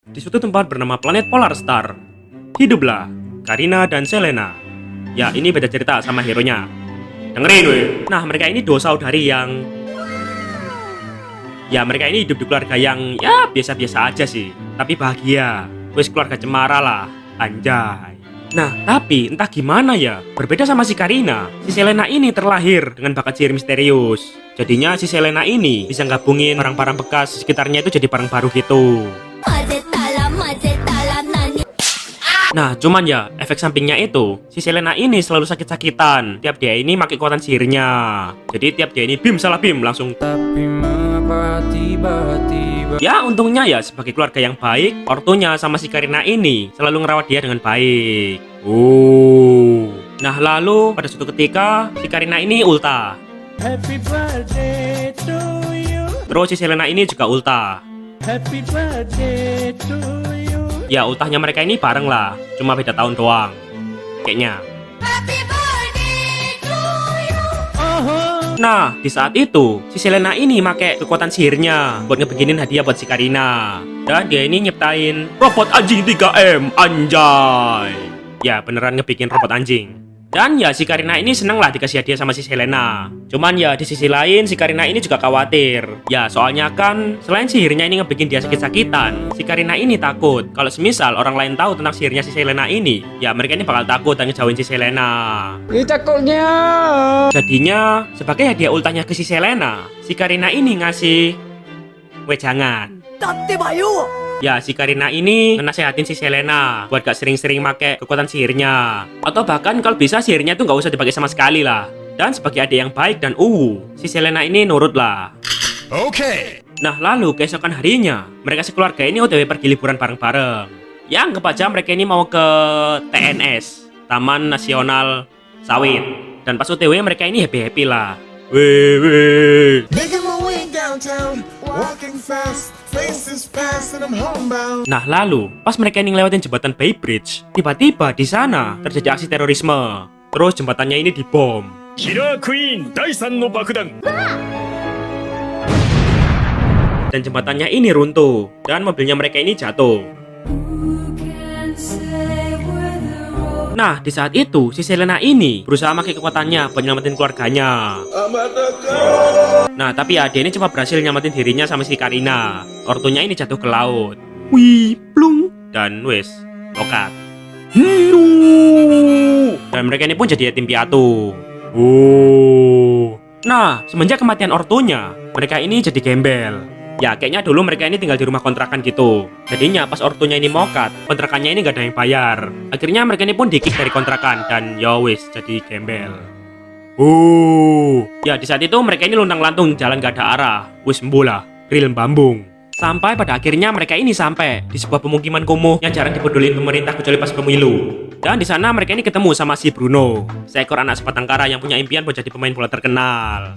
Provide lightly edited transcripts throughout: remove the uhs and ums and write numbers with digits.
di suatu tempat bernama planet Polar Star. Hiduplah Karina dan Selena. Ya, ini beda cerita sama hero-nya. Dengerin weh. Nah, mereka ini dua saudari yang mereka ini hidup di keluarga yang ya biasa-biasa aja sih, tapi bahagia. Wes keluarga cemara lah, anjay. Nah, tapi entah gimana ya, berbeda sama si Karina, si Selena ini terlahir dengan bakat sihir misterius. Jadinya si Selena ini bisa gabungin barang-barang bekas di sekitarnya itu jadi barang baru gitu. Nah, cuman ya, efek sampingnya itu, si Selena ini selalu sakit-sakitan tiap dia ini pakai kekuatan sihirnya. Jadi tiap dia ini bim salah bim langsung. Tapi mengapa tiba-tiba? Ya, untungnya ya sebagai keluarga yang baik, ortunya sama si Karina ini selalu ngerawat dia dengan baik. Nah, lalu pada suatu ketika si Karina ini ulta. Happy birthday to you. Terus si Selena ini juga ulta. Happy birthday to you. Ya, ultahnya mereka ini bareng lah, cuma beda tahun doang kayaknya. Happy birthday to you. Nah, di saat itu si Selena ini make kekuatan sihirnya buat ngebikinin hadiah buat si Karina. Dan dia ini nyiptain robot anjing 3M, anjay. Ya, beneran ngebikin robot anjing. Dan ya si Karina ini seneng lah dikasih hadiah sama si Selena. Cuman ya di sisi lain si Karina ini juga khawatir. Ya soalnya kan selain sihirnya ini ngebikin dia sakit-sakitan, si Karina ini takut kalau semisal orang lain tahu tentang sihirnya si Selena ini, ya mereka ini bakal takut dan ngejauhin si Selena. Takutnya. Jadinya sebagai hadiah ultahnya ke si Selena, si Karina ini ngasih wejangan. Ya, si Karina ini ngenasehatin si Selena buat gak sering-sering make kekuatan sihirnya. Atau bahkan kalau bisa sihirnya tuh gak usah dipakai sama sekali lah. Dan sebagai adik yang baik dan si Selena ini nurut lah. Oke. Nah, lalu keesokan harinya, mereka sekeluarga ini OTW pergi liburan bareng-bareng. Ya, anggap aja mereka ini mau ke TNS, Taman Nasional Sawit. Dan pas OTW mereka ini happy-happy lah. Weh. Nah, lalu pas mereka ini ngelewatin jembatan Bay Bridge, tiba-tiba di sana terjadi aksi terorisme. Terus jembatannya ini dibom. Dan jembatannya ini runtuh dan mobilnya mereka ini jatuh. Nah, di saat itu si Selena ini berusaha pakai kekuatannya buat nyelamatin keluarganya. Nah, tapi ya dia ini cuma berhasil nyelamatin dirinya sama si Karina. Ortunya ini jatuh ke laut. Wih, plung. Dan wes, lokat. Dan mereka ini pun jadi yatim piatu. Nah, semenjak kematian ortunya, mereka ini jadi gembel. Ya, kayaknya dulu mereka ini tinggal di rumah kontrakan gitu. Jadinya pas ortunya ini mokat, kontrakannya ini gak ada yang bayar. Akhirnya mereka ini pun di-kick dari kontrakan dan ya wis jadi gembel. Ya, di saat itu mereka ini luntang-lantung jalan gak ada arah. Wis mbola, ril bambung. Sampai pada akhirnya mereka ini sampai di sebuah pemukiman kumuh yang jarang dipedulin pemerintah kecuali pas pemilu. Dan di sana mereka ini ketemu sama si Bruno, seekor anak sebatang kara yang punya impian buat jadi pemain bola terkenal.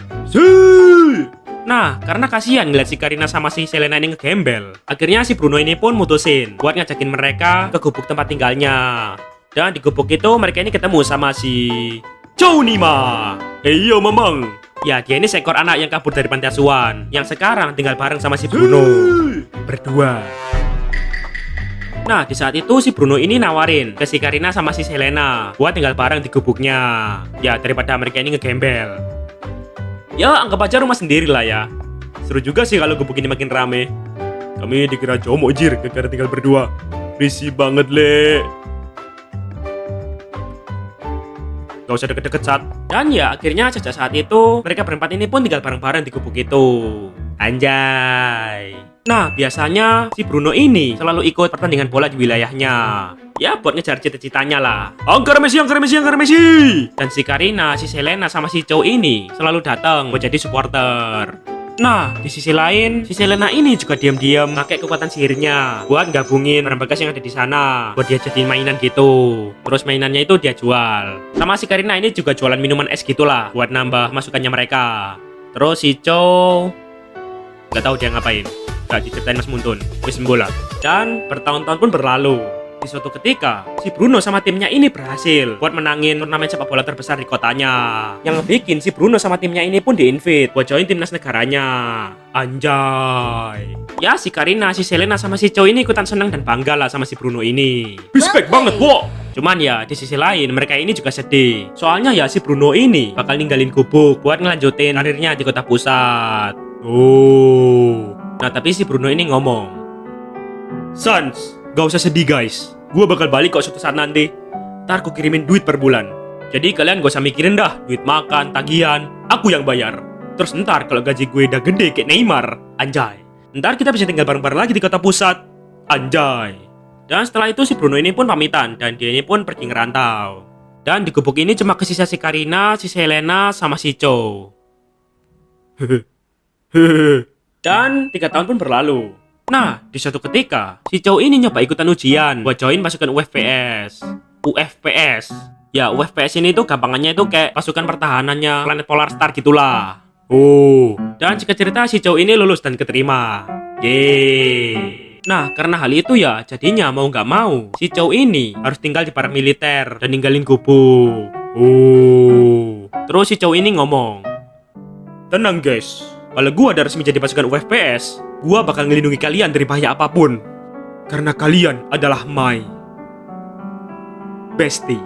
Nah, karena kasihan ngeliat si Karina sama si Selena ini ngegembel, akhirnya si Bruno ini pun mutusin buat ngajakin mereka ke gubuk tempat tinggalnya. Dan di gubuk itu mereka ini ketemu sama si Johnima. Iya, Mamang. Ya, dia ini seekor anak yang kabur dari panti asuhan, yang sekarang tinggal bareng sama si Bruno. Berdua. Nah, di saat itu si Bruno ini nawarin ke si Karina sama si Selena buat tinggal bareng di gubuknya. Ya, daripada mereka ini ngegembel. Ya, anggap aja rumah sendiri lah ya. Seru juga sih kalau gubuk ini makin rame. Kami dikira cowok jir gara-gara tinggal berdua. Risih banget, Le. Gak usah deket-deket, Sat. Dan ya, akhirnya sejak saat itu mereka berempat ini pun tinggal bareng-bareng di gubuk itu. Anjay. Nah, biasanya si Bruno ini selalu ikut pertandingan bola di wilayahnya. Ya, buat ngejar cita-citanya lah. Angker Messi, Angker Messi, Angker Messi. Dan si Karina, si Selena, sama si Chow ini selalu datang buat jadi supporter. Nah, di sisi lain, si Selena ini juga diam-diam pakai kekuatan sihirnya buat gabungin barang bekas yang ada di sana buat dia jadiin mainan gitu. Terus mainannya itu dia jual. Sama si Karina ini juga jualan minuman es gitulah buat nambah masukannya mereka. Terus si Chow nggak tahu dia ngapain. Gak diceritain Mas Muntun. Wis bola. Dan bertahun-tahun pun berlalu. di suatu ketika, si Bruno sama timnya ini berhasil buat menangin turnamen sepak bola terbesar di kotanya. Yang bikin si Bruno sama timnya ini pun di-invite buat join timnas negaranya. Anjay. Ya, si Karina, si Selena, sama si Chow ini ikutan senang dan bangga lah sama si Bruno ini. Respect banget, Bo! Cuman ya, di sisi lain mereka ini juga sedih. Soalnya ya si Bruno ini bakal ninggalin gubuk buat ngelanjutin karirnya di kota pusat. Oh. Nah, tapi si Bruno ini ngomong, "Sans, gak usah sedih guys, gue bakal balik kok suatu saat nanti. Ntar gue kirimin duit per bulan. Jadi kalian gak usah mikirin dah duit makan, tagihan, aku yang bayar. Terus ntar kalau gaji gue udah gede kayak Neymar, anjay, ntar kita bisa tinggal bareng-bareng lagi di kota pusat, anjay." Dan setelah itu si Bruno ini pun pamitan dan dia ini pun pergi ngerantau. Dan di gubuk ini cuma kesisa si Karina, si Selena, sama si Chow. Dan 3 tahun pun berlalu. Nah, di suatu ketika, si Chow ini nyoba ikutan ujian buat join pasukan UFPS. UFPS. Ya, UFPS ini tuh gampangannya itu kayak pasukan pertahanannya planet Polar Star gitulah. Oh, dan singkat cerita si Chow ini lulus dan keterima. Yeay. Nah, karena hal itu ya, jadinya mau nggak mau, si Chow ini harus tinggal di paramiliter dan ninggalin gubuk. Oh. Terus si Chow ini ngomong, "Tenang guys, kalau gua ada resmi jadi pasukan UFPS, gua bakal ngelindungi kalian dari bahaya apapun. Karena kalian adalah my bestie."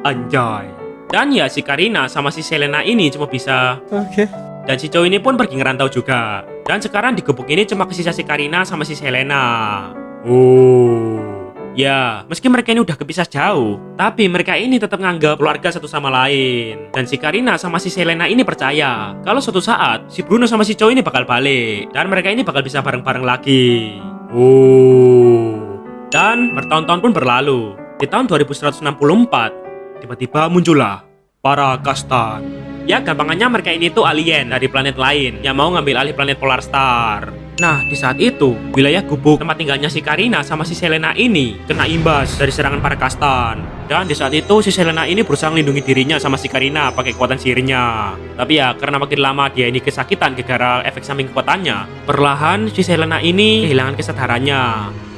Anjay. Dan ya si Karina sama si Selena ini cuma bisa oke. Dan si Chow ini pun pergi ngerantau juga. Dan sekarang di gubuk ini cuma kesisa si Karina sama si Selena. Oh. Ya, meski mereka ini udah kepisah jauh, tapi mereka ini tetap nganggap keluarga satu sama lain. Dan si Karina sama si Selena ini percaya kalau suatu saat si Bruno sama si Chow ini bakal balik dan mereka ini bakal bisa bareng-bareng lagi. Oh. Dan bertahun-tahun pun berlalu. Di tahun 2164, tiba-tiba muncullah para Kastan. Ya, gampangannya mereka ini tuh alien dari planet lain yang mau ngambil alih planet Polar Star. Nah, di saat itu, wilayah gubuk tempat tinggalnya si Karina sama si Selena ini kena imbas dari serangan para Kastan. Dan di saat itu, si Selena ini berusaha melindungi dirinya sama si Karina pakai kekuatan sihirnya. Tapi ya, karena makin lama dia ini kesakitan gara-gara efek samping kekuatannya, perlahan si Selena ini kehilangan kesadarannya.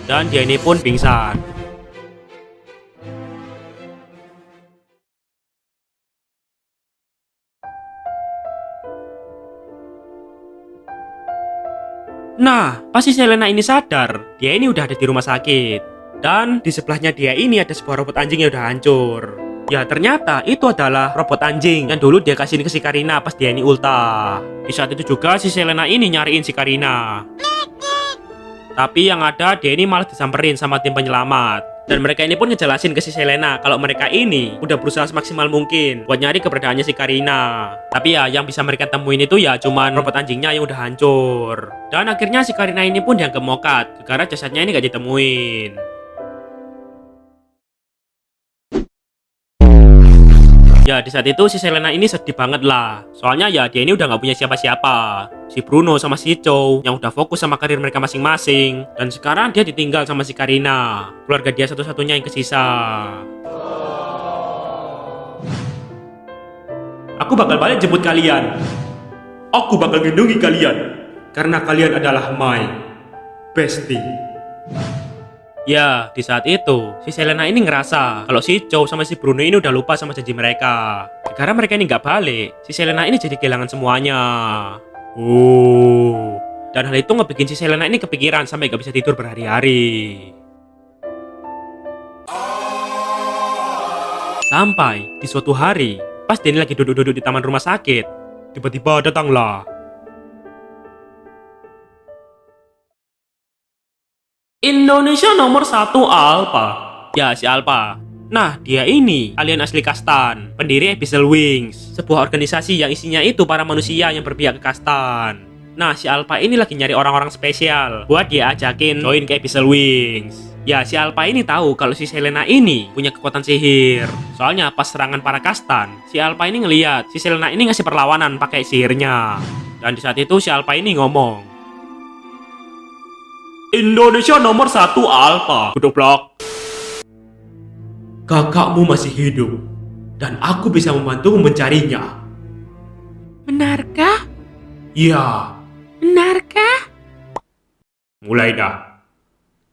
Dan dia ini pun pingsan. Nah, pas si Selena ini sadar, dia ini udah ada di rumah sakit. Dan di sebelahnya dia ini ada sebuah robot anjing yang udah hancur. Ya, ternyata itu adalah robot anjing yang dulu dia kasihin ke si Karina pas dia ini ultah. Di saat itu juga si Selena ini nyariin si Karina. Tapi yang ada dia ini malah disamperin sama tim penyelamat. Dan mereka ini pun ngejelasin ke si Selena kalau mereka ini udah berusaha semaksimal mungkin buat nyari keberadaannya si Karina. Tapi ya yang bisa mereka temuin itu ya cuman robot anjingnya yang udah hancur. Dan akhirnya si Karina ini pun dianggap mokat karena jasadnya ini gak ditemuin. Ya, di saat itu si Selena ini sedih banget lah. Soalnya ya dia ini udah gak punya siapa-siapa. Si Bruno sama si Chow yang udah fokus sama karir mereka masing-masing. Dan sekarang dia ditinggal sama si Karina, keluarga dia satu-satunya yang kesisa. "Aku bakal balik jemput kalian. Aku bakal melindungi kalian. Karena kalian adalah my bestie." Ya, di saat itu, si Selena ini ngerasa kalau si Chow sama si Bruno ini udah lupa sama janji mereka. Karena mereka ini nggak balik, si Selena ini jadi kehilangan semuanya. Oh. Dan hal itu ngebikin si Selena ini kepikiran sampai gak bisa tidur berhari-hari. Sampai di suatu hari, pas dia lagi duduk-duduk di taman rumah sakit, tiba-tiba datanglah Indonesia nomor 1 Alpha. Ya, si Alpha. Nah, dia ini alien asli Kastan, pendiri Abyssal Wings, sebuah organisasi yang isinya itu para manusia yang berpihak ke Kastan. Nah, si Alpha ini lagi nyari orang-orang spesial buat dia ajakin join ke Abyssal Wings. Ya, si Alpha ini tahu kalau si Selena ini punya kekuatan sihir. Soalnya pas serangan para Kastan, si Alpha ini ngeliat si Selena ini ngasih perlawanan pakai sihirnya. Dan di saat itu si Alpha ini ngomong, "Indonesia nomor 1 Alpha." Kutuk blok. "Kakakmu masih hidup dan aku bisa membantumu mencarinya." Benarkah? "Ya." Benarkah? "Mulai dah.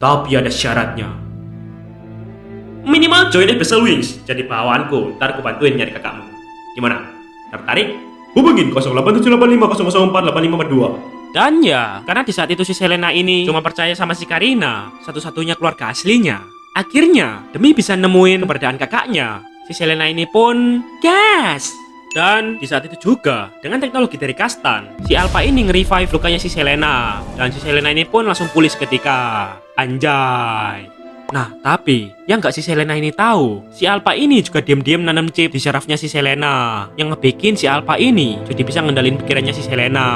Tapi ada syaratnya. Minimal join Vessel Wings jadi bawahanku, ntar aku bantuin nyari kakakmu. Gimana? Tertarik? Hubungin 087850048542. Dan ya, karena di saat itu si Selena ini cuma percaya sama si Karina, satu-satunya keluarga aslinya. Akhirnya, demi bisa nemuin keberadaan kakaknya, si Selena ini pun gas. Dan di saat itu juga, dengan teknologi dari Kastan, si Alpha ini nge-revive lukanya si Selena. Dan si Selena ini pun langsung pulih seketika. Anjay. Nah, tapi yang nggak si Selena ini tahu, si Alpha ini juga diam-diam nanam chip di syarafnya si Selena, yang ngebikin si Alpha ini jadi bisa ngendalin pikirannya si Selena.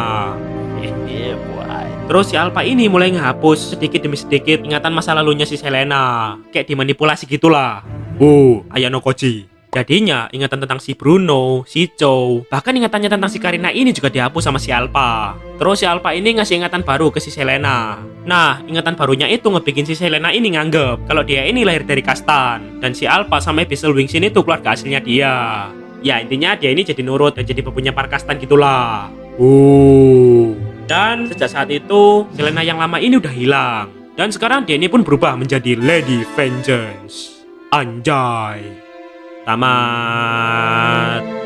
Terus si Alpha ini mulai ngehapus sedikit demi sedikit ingatan masa lalunya si Selena, kayak dimanipulasi gitulah. Ayano Koji. Jadinya ingatan tentang si Bruno, si Chow, bahkan ingatannya tentang si Karina ini juga dihapus sama si Alpha. Terus si Alpha ini ngasih ingatan baru ke si Selena. Nah, ingatan barunya itu ngebikin si Selena ini nganggep kalau dia ini lahir dari Kastan, dan si Alpha sama Vessel Wings ini tuh keluarga aslinya dia. Ya intinya dia ini jadi nurut dan jadi pepunya para Kastan gitulah. Dan sejak saat itu Selena yang lama ini udah hilang, dan sekarang dia ini pun berubah menjadi Lady Vengeance. Anjay. Tamat.